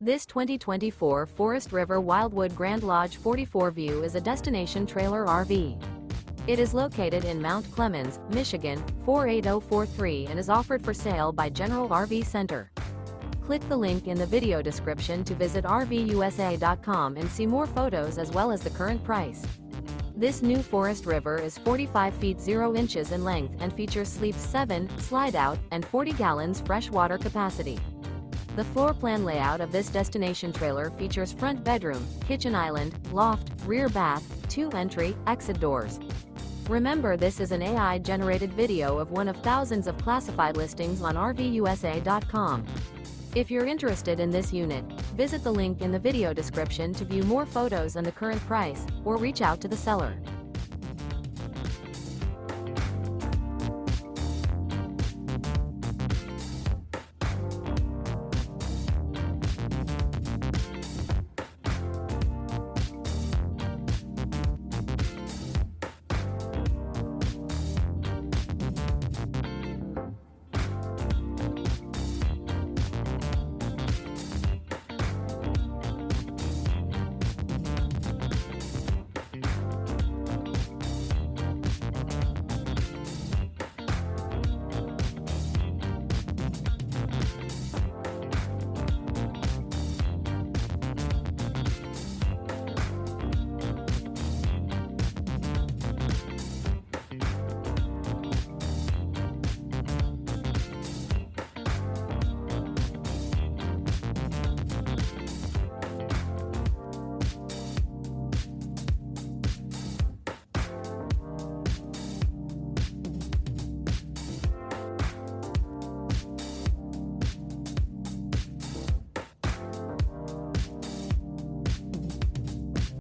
This 2024 Forest River Wildwood Grand Lodge 44 View is a destination trailer RV. It is located in Mount Clemens, Michigan, 48043 and is offered for sale by General RV Center. Click the link in the video description to visit RVUSA.com and see more photos as well as the current price. This new Forest River is 45 feet 0 inches in length and features sleeps 7, slide-out, and 40 gallons fresh water capacity. The floor plan layout of this destination trailer features front bedroom, kitchen island, loft, rear bath, 2 entry, exit doors. Remember, this is an AI-generated video of one of thousands of classified listings on RVUSA.com. If you're interested in this unit, visit the link in the video description to view more photos and the current price, or reach out to the seller.